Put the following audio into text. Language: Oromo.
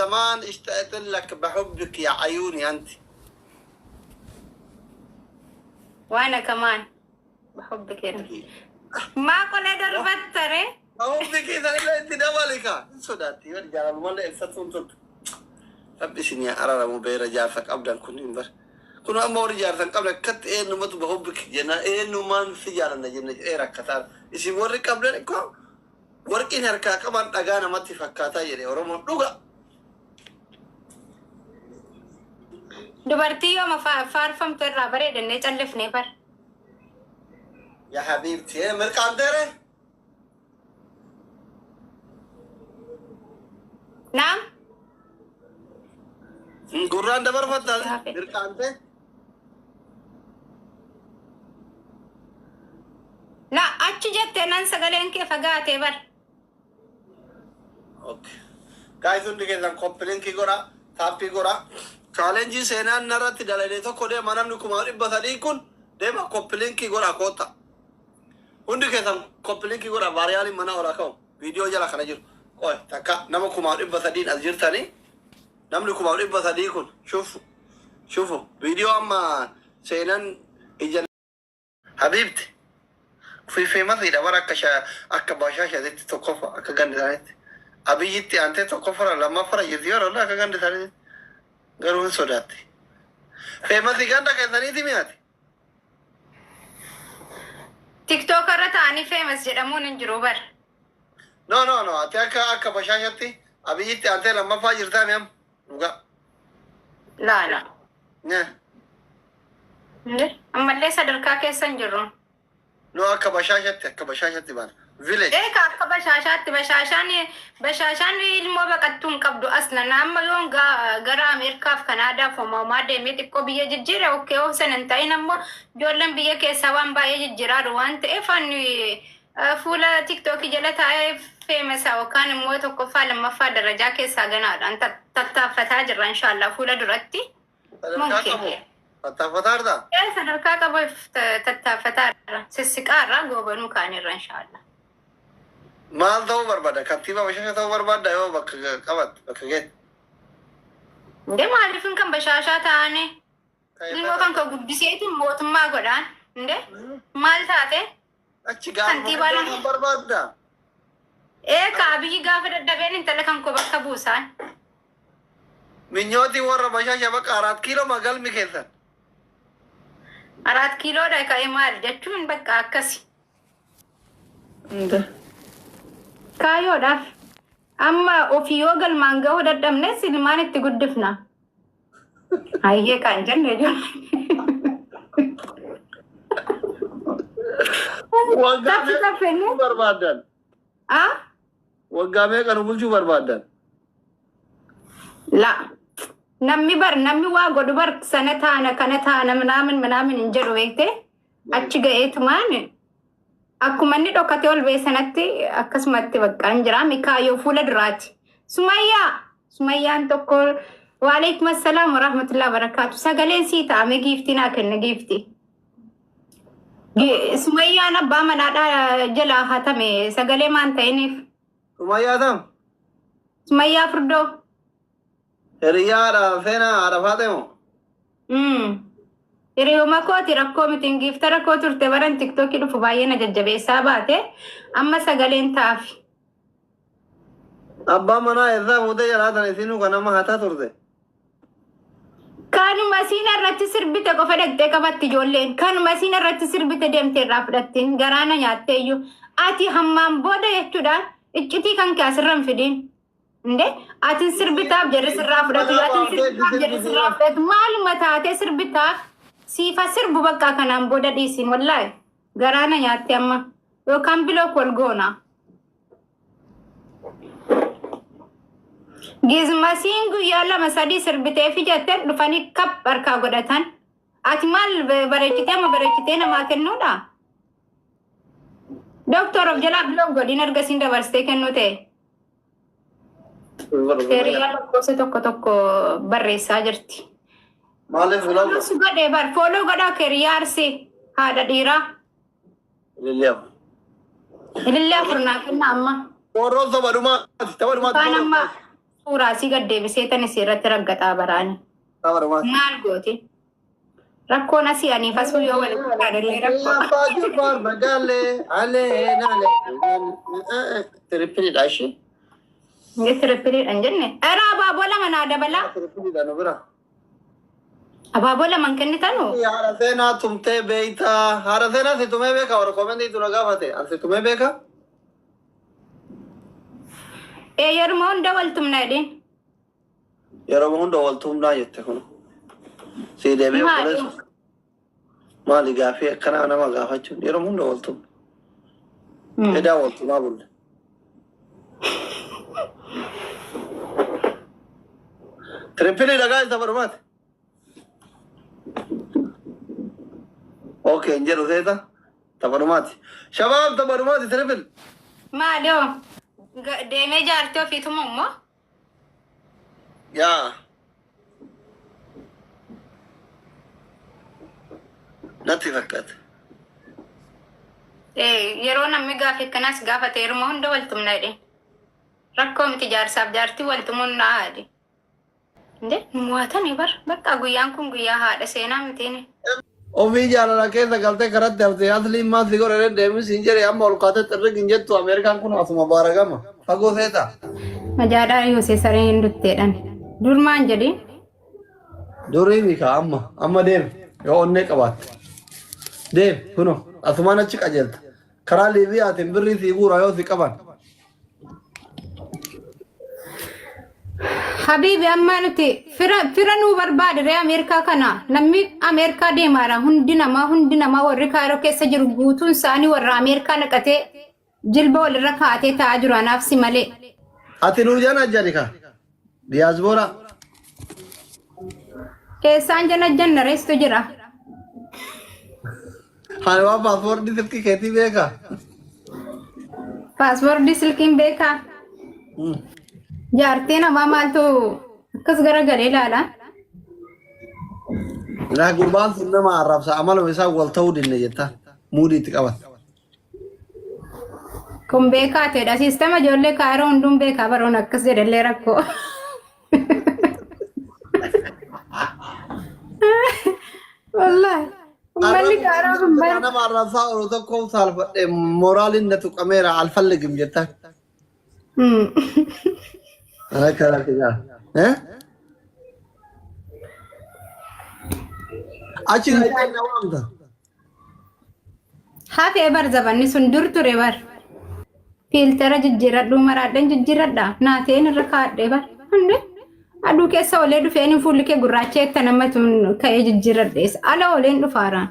زمان اشتقت لك بحبك يا عيوني أنت. وأنا كمان بحبك يا ما قل دربت ترى. بحبك إذا أنت دولك. صدقتي ورجال المولى إنسان تنت. أبشني أرى مبير جافك أبدا كن بر. كنا أما ورجال قبل كت إيه نمط بحبك جنا إيه نمان سجارنا جنا إيه ركثار. إيش ورك قبل نكو. وركين هركا كمان أجانا ما تفكّاتا يري ورمون دوغا. دبرتي يوم فارفم ترى بريد النت ألف نبر. يا حبيبتي ملك عندره. نعم. قران دبر فتح ملك عنده. لا أتجت ننسى قالين كيف قاتي بر. اوكي guys undi kesan koppelin ki gora tappi gora challenge senan narati dalale to kode manam ni kumari basadi kun dema koppelin ki gora kota undi kesan koppelin ki gora variali mana ora ko video jala kana jir koy taka nama kumari basadi azir tani namni kumari basadi kun شوفوا فيديو اما senan ijal حبيبتي في مثل دبر أكباشة زيت تكفى أكجند ثانيت أبي جت أنت تكفى لما فرا يزيار ولا أكجند ثانيت قالوا سوداتي في مثل جند كثانيتي مياتي تيك توك رتاني فيمس جرمون الجروبر نو أتى أكباشة جتي أبي جت أنت لما فرا يرتام يوم نوكا لا نه أما ليس دركا كيسن جرون نو أكباشة بان village إيه كأكبر بشاشان ilmoo baqattuun qabdu aslan amma yoon gara Ameerikaaf Kanaadaa foomamaa deemee xiqqoo biyya jijjiire okkee obsan hin ta'in ammoo ijoolleen biyya keessaa waan baay'ee jijjiiraadhu waan ta'eef fuula tiktookii jala taa'ee feemasa yookaan immoo tokkoffaa lammaffaa darajaa keessaa ganaadhaan tattaaffataa jirra inshaallah fuula duratti. tattaaffataa sadarkaa qabuuf tattaaffataa sissiqaarraa goobanuu kaanirra inshaallah. maal ta'uu barbaada kantiibaa bashasha ta'uu barbaada yoo bakka qabat bakka geet inde maaliifin kan bashaashaa ta'ane ilmoo kan ka guddiseetiin mootummaa godhaan inde maal taate achi gaafa barbaadda ka abiyyi gaafa dadhabeen intala kan ko bakka buusaan minyooti warra bashasha bakka 4 kiiloo magalmi keessan 4 kiiloodha ka'ee maal jechuun bakka akkasi kaayoodhaaf amma ofii yoo galmaan ga'uu dadhabne silmaan itti guddifna. Hayyee kan jenne waggaa barbaadan waggaa meeqa nu bulchuu barbaadan la namni waa godhu bar sana taana kana taana minaamin hin jedhu beekte achi ga'eetumaan akkuma inni dhokatee ol beesanatti akkasumatti bakka jira mikaayyoo fuula duraati. Sumayyaan tokko waalaikum assalaam wa rahmatullahi wa barakatuh. Sagaleen sii ta'ame giiftii naa kenna giiftii. Sumayyaan abbaa manaadhaa jalaa hatame sagalee maan ta'iniif. Sumayyaa tam? Sumayyaa furdoo. Hiriyaadha seenaa haadha moo? Hiriyuma kooti rakkoo mitiin giifta rakkoo turte baran tiktookii dhufu baay'ee na jajjabeessaa baate amma sagaleen taafi. Abbaa manaa irraa fuutee jalaatan isinuu kan amma hataa turte. Kanuma siin irratti sirbite qofa dhaqxee qabatti ijoolleen. Kanuma siin irratti sirbite deemtee irraa fudhattiin garaana nyaattee iyyuu. Ati hammaan booda jechuudhaan iccitii kan kaasirra hin fidiin. Inde atin sirbitaaf jedhe sirraa fudhatu atin sirbitaaf jedhe sirraa fudhatu maaluma taatee sirbitaaf. Siifa sirbu bakka kanaan booda dhiisin wallaahi garaana nyaatte amma yookaan bilook wal goona. Gizmasiin guyyaa 2-3 sirbitee fi jettee dhufanii kap harkaa godhatan. Ati maal bareechitee namaa kennuudha? Doktor of jalaa bilook godhin argasiin dabarsitee kennuu ta'e. Hiriyaa lakkoofsa tokko barreessaa jirti. Maaliif biloog? Su godhee bar fooloo godhaa hiriyaa arsii haadha dhiiraa. Ilillee afurnaa kenna amma. Warroon taphaadhumaa. Kaan amma Raasii gaddeebisee tan isirratti raggataa baraani. Tabarumaati. Maal gooti? Rakkoon asii ani fasuu yoo walitti ilaalee rakkoo. Abbaa Jabbaar magaalee alee naalee. Tirippiliidha ishee. Tirippiliidhaan jenne. Era abaaboo lama naa dabalaa. Tirippiliidha nu bira. Abaaboo lamaan kennitanu. Haadha seenaa tumtee beeytaa. Haadha seenaa si tumee beekaa warra koomendii tuna gaafate. Asi tumee beekaa? Yeruma hunda waltumna jedheen. Yeroo hunda waltumnaa jette kun. Si deebi'ee qoleessu. Maali gaafii akkanaa nama gaafachuun yeroo hunda waltumna. Edaa waltumaa bulle. Tirippilii dhagaa isa barbaade. Okey, injeru seeta. Tabarumaati. Shabaab tabarumaati tirippil. Maaloo deemee jaartii ofiituma immoo. Yaa. Natti fakkaata. Yeroo namni gaafa akkanaas gaafate yeruma hunda waltumna jedheen. Rakkoo miti jaarsaaf jaartii waltumuun naa jedhe. Inde mo'atanii bakka guyyaan kun guyyaa haadha seenaa mitiini. Ofii jaalala keessa galtee karatti haftee asliin maasii godhanii deemis hin jedhe amma ol kaatee xirri hin jettu Ameerikaan kun asuma baaragama. Fagoo seeta. Majaadhaa Yoosee saree hin dutteedhaan. Dur maan jedhiin? Durii mika amma deem yoo onnee qabaatte. Deem kuno asumaan achi qajeelta. Karaa Liibiyaatiin birrii sii guura yoo si qaban. Habibi amma nuti fira nuu barbaadire Ameerikaa kana namni Ameerikaa deemaara hundi namaa warri kaayiroo keessa jiru guutuun isaanii warra Ameerikaa naqatee jilba walirra kaatee taa'aa jiru anaaf si malee. Ati nuu jana ajjanikaa diyaasboora. Keessaan jana reestu jira. Haa waan paaspoortii silkii keetii beekaa. Paaspoortii silkiin beekaa. Jaartii namaa maaltu akkas garagalee ilaala? Naa gurbaan sun nama arrabsa amaluma isaa wal ta'uu dinne jetta muudii itti qaban. Kun beekaa ta'edha. Siistama ijoollee kaayiroo hunduun beekaa baroon akkas jedhallee rakkoo. Wallaahi. Uummanni kaayiroo kun bara. Nama arrabsaa olu tokko saalfadhe moraaliin na tuqameera alfalligim jettaan. Akara kira. Achi ngai na wamta. Hafe bar zabanni sun dur ture bar. Filtera jijjiradhu maraadhan jijjiradha. Naateen irra kaadhe bar. Hande aduu keessa olee dhufeen fuulli kee gurraacha eetta namatti ka'ee jijjiradhees ala oleen dhufaaraan.